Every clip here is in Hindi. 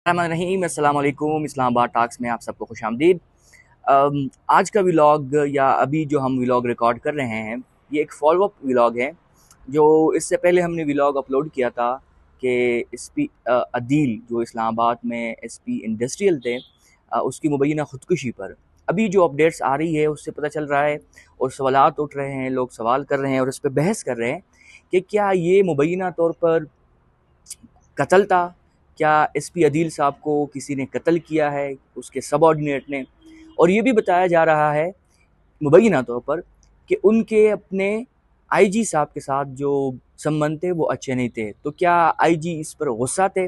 रहीम अस्सलाम वालेकुम। इस्लामाबाद टॉक्स में आप सबको खुशामदीद। आज का व्लॉग या अभी जो हम व्लॉग रिकॉर्ड कर रहे हैं ये एक फॉलो अप व्लॉग है। जो इससे पहले हमने व्लॉग अपलोड किया था कि एसपी अदील जो इस्लामाबाद में एसपी इंडस्ट्रियल थे, उसकी मुबैना ख़ुदकुशी पर अभी जो अपडेट्स आ रही है उससे पता चल रहा है और सवालात उठ रहे हैं, लोग सवाल कर रहे हैं और इस पर बहस कर रहे हैं कि क्या ये मुबैना तौर पर कत्ल था, क्या एसपी अदील साहब को किसी ने कत्ल किया है, उसके सबऑर्डिनेट ने। और ये भी बताया जा रहा है मुबैना तौर पर कि उनके अपने आईजी साहब के साथ जो संबंध थे वो अच्छे नहीं थे। तो क्या आईजी इस पर गुस्सा थे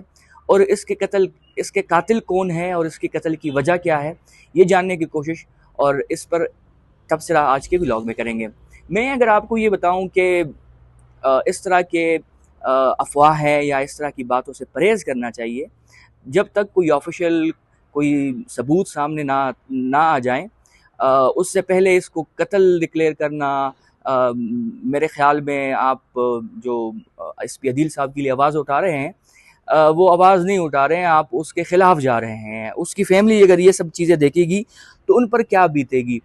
और इसके कातिल कौन है और इसके कत्ल की वजह क्या है, ये जानने की कोशिश और इस पर तबसरा आज के व्लॉग में करेंगे। मैं अगर आपको ये बताऊं कि इस तरह के अफवाह है या इस तरह की बातों से परहेज़ करना चाहिए जब तक कोई ऑफिशियल कोई सबूत सामने ना आ जाए। उससे पहले इसको कत्ल डिक्लेयर करना, मेरे ख्याल में आप जो एसपी अदील साहब के लिए आवाज़ उठा रहे हैं, वो आवाज़ नहीं उठा रहे हैं, आप उसके ख़िलाफ़ जा रहे हैं। उसकी फैमिली अगर ये सब चीज़ें देखेगी तो उन पर क्या बीतेगी।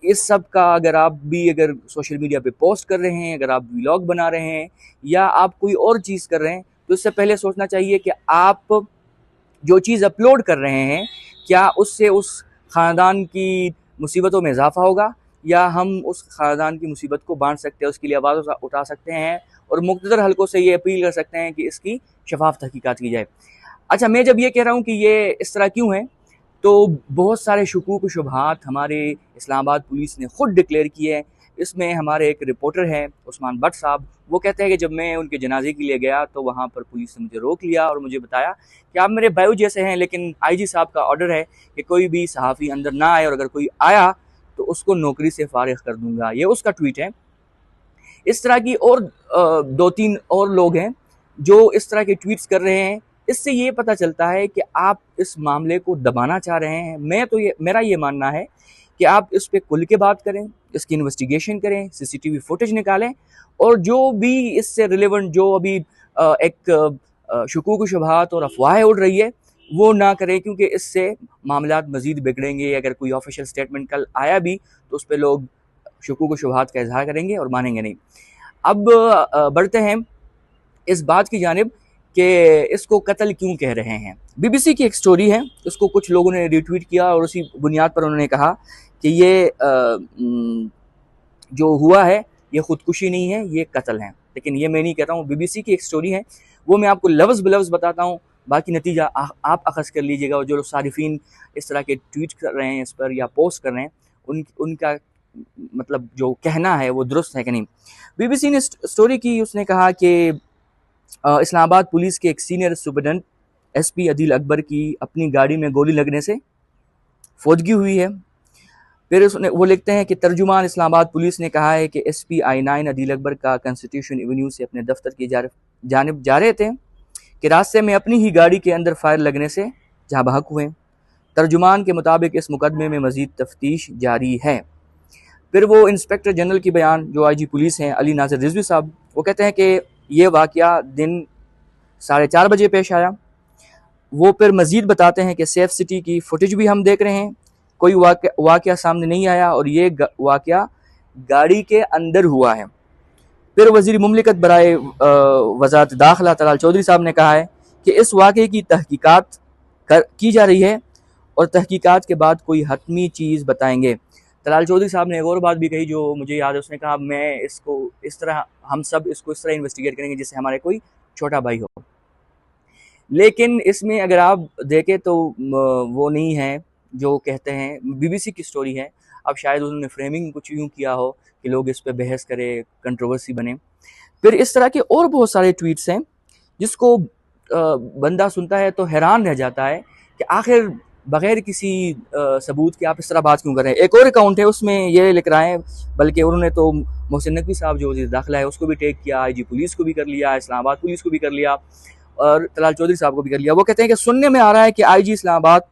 इस सब का अगर सोशल मीडिया पे पोस्ट कर रहे हैं, अगर आप व्लॉग बना रहे हैं या आप कोई और चीज़ कर रहे हैं, तो इससे पहले सोचना चाहिए कि आप जो चीज़ अपलोड कर रहे हैं क्या उससे उस ख़ानदान की मुसीबतों में इजाफ़ा होगा या हम उस ख़ानदान की मुसीबत को बांट सकते हैं, उसके लिए आवाज़ उठा सकते हैं और मुक़्तदर हलकों से ये अपील कर सकते हैं कि इसकी शफ़ाफ़ तहकीकात की जाए। अच्छा, मैं जब ये कह रहा हूँ कि ये इस तरह क्यों है, तो बहुत सारे शकूक व शुबहात हमारे इस्लामाबाद पुलिस ने ख़ुद डिक्लेयर किए हैं। इसमें हमारे एक रिपोर्टर हैं उस्मान भट्ट साहब, वो कहते हैं कि जब मैं उनके जनाजे के लिए गया तो वहाँ पर पुलिस ने मुझे रोक लिया और मुझे बताया कि आप मेरे बायू जैसे हैं, लेकिन आईजी साहब का ऑर्डर है कि कोई भी सहाफ़ी अंदर ना आए और अगर कोई आया तो उसको नौकरी से फारिग कर दूंगा। ये उसका ट्वीट है। इस तरह की और 2-3 और लोग हैं जो इस तरह के ट्वीट्स कर रहे हैं। इससे ये पता चलता है कि आप इस मामले को दबाना चाह रहे हैं। मेरा ये मानना है कि आप इस पे खुल के बात करें, इसकी इन्वेस्टिगेशन करें, सीसीटीवी फुटेज निकालें और जो भी इससे रिलेवेंट जो अभी एक शकूक शुबहात और अफवाहें उड़ रही है वो ना करें, क्योंकि इससे मामलात मज़ीद बिगड़ेंगे। अगर कोई ऑफिशियल स्टेटमेंट कल आया भी तो उस पर लोग शकूक शुबहात का इजहार करेंगे और मानेंगे नहीं। अब बढ़ते हैं इस बात की जानिब कि इसको कत्ल क्यों कह रहे हैं। बीबीसी की एक स्टोरी है, उसको कुछ लोगों ने रिट्वीट किया और उसी बुनियाद पर उन्होंने कहा कि ये जो हुआ है ये खुदकुशी नहीं है, ये कत्ल है। लेकिन ये मैं नहीं कहता हूँ, बीबीसी की एक स्टोरी है, वो मैं आपको लफ्ज़ बलफ्ज़ बताता हूँ, बाकी नतीजा आप अखज़ कर लीजिएगा। और जो सारिफीन इस तरह के ट्वीट कर रहे हैं इस पर या पोस्ट कर रहे हैं, उनका मतलब जो कहना है वो दुरुस्त है कि नहीं। बीबीसी ने स्टोरी की, उसने कहा कि इस्लामाबाद पुलिस के एक senior superintendent SP Adeel Akbar की अपनी गाड़ी में गोली लगने से फौजगी हुई है। फिर वो लिखते हैं कि तर्जुमान इस्लामाबाद पुलिस ने कहा है कि एसपी I9 अदील अकबर का कॉन्स्टिट्यूशन एवेन्यू से अपने दफ्तर की जानिब जा रहे थे कि रास्ते में अपनी ही गाड़ी के अंदर फायर लगने से जहाँ बहक हुए। तर्जुमान के मुताबिक इस मुकदमे में मजीद तफ्तीश जारी है। फिर वो इंस्पेक्टर जनरल की बयान जो आईजी पुलिस हैं अली नाज़िर रिजवी साहब, वो कहते हैं कि ये वाक़या दिन 4:30 बजे पेश आया। वो फिर मज़ीद बताते हैं कि सेफ सिटी की फुटेज भी हम देख रहे हैं, कोई वाक़या सामने नहीं आया और ये वाक़या गाड़ी के अंदर हुआ है। फिर वज़ीर मुमलिकत बराए वज़ारत दाखिला तलाल चौधरी साहब ने कहा है कि इस वाक़े की तहकीकात की जा रही है और तहकीकात के बाद कोई हतमी चीज़ बताएंगे। तलाल चौधरी साहब ने एक और बात भी कही जो मुझे याद है, उसने कहा हम सब इसको इस तरह इन्वेस्टिगेट करेंगे जैसे हमारे कोई छोटा भाई हो। लेकिन इसमें अगर आप देखें तो वो नहीं है जो कहते हैं। बीबीसी की स्टोरी है, अब शायद उन्होंने फ्रेमिंग कुछ यूँ किया हो कि लोग इस पर बहस करें, कंट्रोवर्सी बने। फिर इस तरह के और बहुत सारे ट्वीट्स हैं जिसको बंदा सुनता है तो हैरान रह जाता है कि आखिर बगैर किसी सबूत के आप इस तरह बात क्यों कर रहे हैं। एक और अकाउंट है उसमें ये लिख रहा है, बल्कि उन्होंने तो मोहसिन नकवी साहब जो वज़ीर दाखिला है उसको भी टैग किया, आईजी पुलिस को भी कर लिया, इस्लामाबाद पुलिस को भी कर लिया और तलाल चौधरी साहब को भी कर लिया। वो कहते हैं कि सुनने में आ रहा है कि आईजी इस्लामाबाद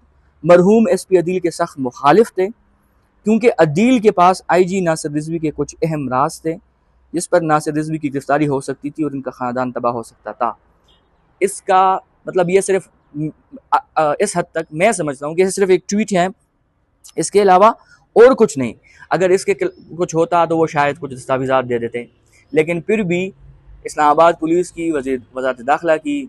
मरहूम एसपी अदील के सख्त मुखालिफ थे, क्योंकि अदील के पास आईजी नासिर रिजवी के कुछ अहम राज थे जिस पर नासिर रिजवी की गिरफ्तारी हो सकती थी और इनका ख़ानदान तबाह हो सकता था। इसका मतलब ये सिर्फ इस हद तक मैं समझता हूँ कि सिर्फ एक ट्वीट है, इसके अलावा और कुछ नहीं। अगर इसके कुछ होता तो वो शायद कुछ दस्तावेज़ात दे देते, लेकिन फिर भी इस्लामाबाद पुलिस की वज़ारत दाखिला की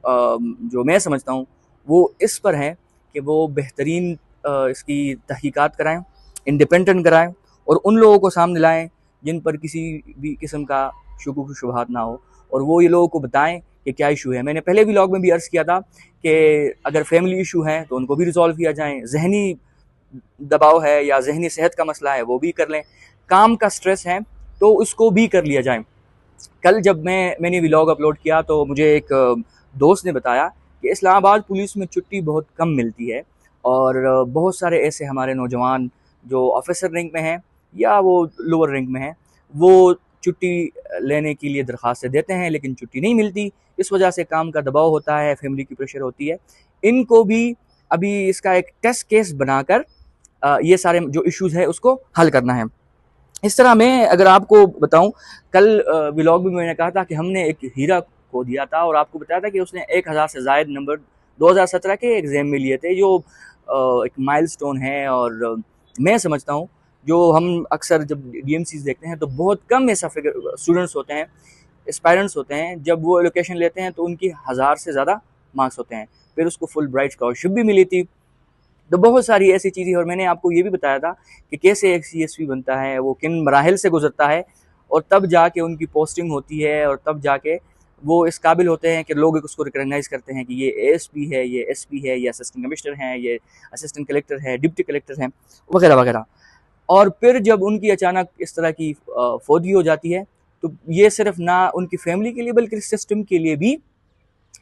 जो मैं समझता हूँ वो इस पर है कि वो बेहतरीन इसकी तहकीकात कराएं, इंडिपेंडेंट कराएं और उन लोगों को सामने लाएं जिन पर किसी भी किस्म का शुबुह शुबहात ना हो, और वो ये लोगों को बताएं कि क्या इशू है। मैंने पहले व्लॉग में भी अर्ज़ किया था कि अगर फैमिली इशू है तो उनको भी रिजॉल्व किया जाए, जहनी दबाव है या जहनी सेहत का मसला है वो भी कर लें, काम का स्ट्रेस है तो उसको भी कर लिया जाए। कल जब मैंने व्लॉग अपलोड किया तो मुझे एक दोस्त ने बताया कि इस्लामाबाद पुलिस में छुट्टी बहुत कम मिलती है, और बहुत सारे ऐसे हमारे नौजवान जो ऑफिसर रैंक में हैं या वो लोअर रैंक में हैं, वो छुट्टी लेने के लिए दरख्वास्तें देते हैं लेकिन छुट्टी नहीं मिलती। इस वजह से काम का दबाव होता है, फैमिली की प्रेशर होती है। इनको भी अभी इसका एक टेस्ट केस बनाकर ये सारे जो इश्यूज़ है उसको हल करना है। इस तरह मैं अगर आपको बताऊं, कल व्लॉग में मैंने कहा था कि हमने एक हीरा को दिया था और आपको बताया था कि उसने 1000 से ज़ायद नंबर 2017 के एग्ज़ाम में लिए थे, जो एक माइलस्टोन है। और मैं समझता हूं जो हम अक्सर जब डीएमसीज देखते हैं तो बहुत कम ऐसा फिगर स्टूडेंट्स होते हैं, एस्पायरेंट्स होते हैं, जब वो एलोकेशन लेते हैं तो उनकी 1000 से ज़्यादा मार्क्स होते हैं। फिर उसको फुल ब्राइट स्कॉलरशिप भी मिली थी। तो बहुत सारी ऐसी चीज़ें, और मैंने आपको ये भी बताया था कि कैसे एक सीएसपी बनता है, वो किन मराहिल से गुजरता है, और तब जाके उनकी पोस्टिंग होती है, और तब जाके वो इस काबिल होते हैं कि लोग उसको रिकॉग्नाइज करते हैं कि ये एएसपी है, ये एसपी है, ये असिस्टेंट कमिश्नर हैं, ये असिस्टेंट कलेक्टर है, डिप्टी कलेक्टर हैं, वगैरह वगैरह। और फिर जब उनकी अचानक इस तरह की फौतगी हो जाती है तो ये सिर्फ ना उनकी फैमिली के लिए बल्कि सिस्टम के लिए भी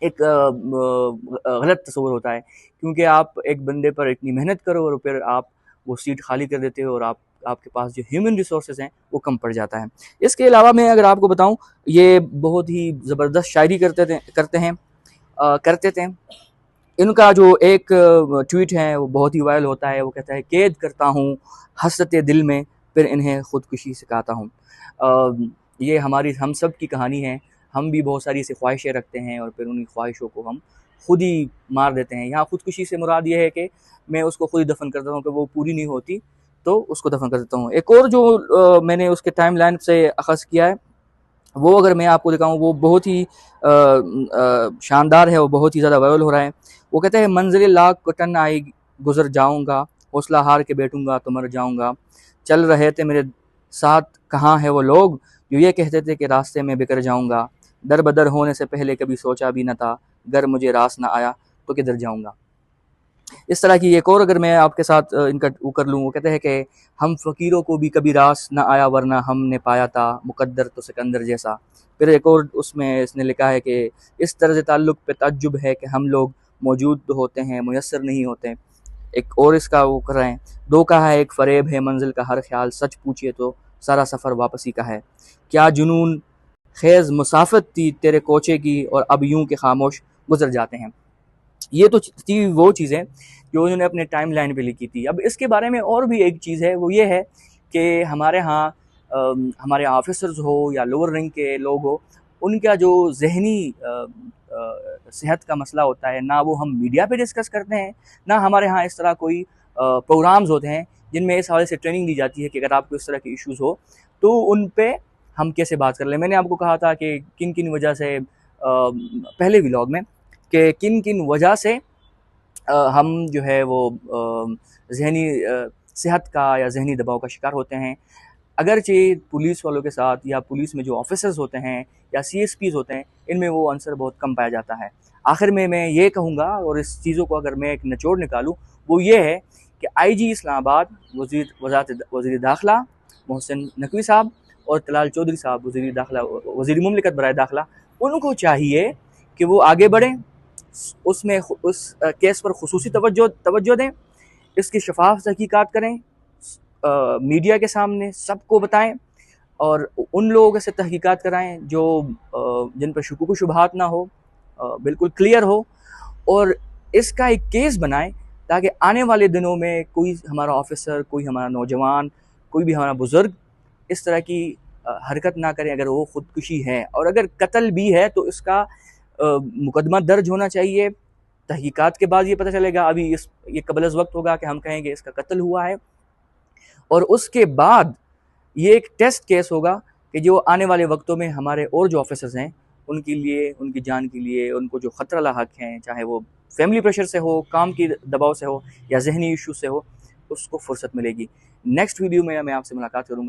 एक गलत तस्वुर होता है, क्योंकि आप एक बंदे पर इतनी मेहनत करो और फिर आप वो सीट खाली कर देते हो और आपके पास जो ह्यूमन रिसोर्सेज हैं वो कम पड़ जाता है। इसके अलावा मैं अगर आपको बताऊं, ये बहुत ही ज़बरदस्त शायरी करते थे। इनका जो एक ट्वीट है वो बहुत ही वायरल होता है। वो कहता है, कैद करता हूँ हसरत दिल में, फिर इन्हें खुदकुशी सिखाता हूँ। ये हम सब की कहानी है। हम भी बहुत सारी ऐसी ख्वाहिशें रखते हैं और फिर उन्हीं ख्वाहिशों को हम खुद ही मार देते हैं। यहाँ खुदकुशी से मुराद ये है कि मैं उसको खुद ही दफन करता हूँ, कि वो पूरी नहीं होती तो उसको दफन कर देता हूँ। एक और जो मैंने उसके टाइम लाइन से अखज़ किया है, वो अगर मैं आपको दिखाऊँ वो बहुत ही शानदार है, वो बहुत ही ज़्यादा वायरल हो रहा है। वो कहते हैं, मंजिल लाख कटन आई गुजर जाऊँगा, हौसला हार के बैठूँगा तो मर जाऊँगा। चल रहे थे मेरे साथ कहाँ है वो लोग, जो ये कहते थे कि रास्ते में बिखर जाऊँगा। दर बदर होने से पहले कभी सोचा भी न था, गर मुझे रास ना आया तो किधर जाऊँगा। इस तरह की एक और अगर मैं आपके साथ इनका वो कर लूँ, वो कहते हैं कि हम फ़कीरों को भी कभी रास ना आया वरना हमने पाया था मुकद्दर तो सिकंदर जैसा। फिर एक और उसमें इसने लिखा है कि इस तर्ज़ ताल्लुक़ पे ताज्जुब है कि हम लोग मौजूद तो होते हैं, मुयस्सर नहीं होते। एक और इसका वो कर रहे हैं, धोखा है एक फ़रेब है मंज़िल का हर ख़्याल, सच पूछिए तो सारा सफ़र वापसी का है। क्या जुनून ख़ेज़ मुसाफ़त थी तेरे कोचे की, और अब यूँ के ख़ामोश गुज़र जाते हैं। ये तो थी वो चीज़ें जो उन्होंने अपने टाइम लाइन पे लिखी थी। अब इसके बारे में और भी एक चीज़ है, वो ये है कि हमारे यहाँ हमारे ऑफिसर्स हो या लोअर रैंक के लोग हो, उनका जो ज़हनी सेहत का मसला होता है, ना वो हम मीडिया पे डिस्कस करते हैं, ना हमारे यहाँ इस तरह कोई प्रोग्राम्स होते हैं जिनमें इस हवाले से ट्रेनिंग दी जाती है कि अगर आपको इस तरह के इश्यूज़ हो तो उन पे हम कैसे बात कर लें। मैंने आपको कहा था कि किन किन वजह से पहले व्लॉग में कि किन किन वजह से हम जो है वो ज़हनी सेहत का या ज़हनी दबाव का शिकार होते हैं। अगरचे पुलिस वालों के साथ या पुलिस में जो ऑफिसर्स होते हैं या सीएसपीज़ होते हैं, इनमें वो आंसर बहुत कम पाया जाता है। आखिर में मैं ये कहूँगा, और इस चीज़ों को अगर मैं एक निचोड़ निकालूँ, वो ये है कि आईजी इस्लामाबाद वज़ीर दाखिला मोहसिन नकवी साहब और तलाल चौधरी साहब वज़ीर मुमलिकत बराए दाखिला, उनको चाहिए कि वो आगे बढ़ें, उसमें उस केस पर खुसूसी तवज्जो दें, इसकी शफाफ तहकीकात करें, मीडिया के सामने सबको बताएं, और उन लोगों से तहकीकात कराएं जो जिन पर शुकूक शुबहात ना हो, बिल्कुल क्लियर हो, और इसका एक केस बनाएं ताकि आने वाले दिनों में कोई हमारा ऑफिसर, कोई हमारा नौजवान, कोई भी हमारा बुज़ुर्ग इस तरह की हरकत ना करें अगर वो खुदकुशी है। और अगर कत्ल भी है तो इसका मुकदमा दर्ज होना चाहिए, तहकीकात के बाद ये पता चलेगा, अभी ये कबल वक्त होगा कि हम कहेंगे इसका कत्ल हुआ है। और उसके बाद ये एक टेस्ट केस होगा कि जो आने वाले वक्तों में हमारे और जो ऑफिसर्स हैं उनके लिए, उनकी जान के लिए, उनको जो ख़तरा लाहक हैं, चाहे वो फैमिली प्रेशर से हो, काम की दबाव से हो या जहनी इशू से हो, उसको फुर्सत मिलेगी। नेक्स्ट वीडियो में मैं आपसे मुलाकात करूँगा।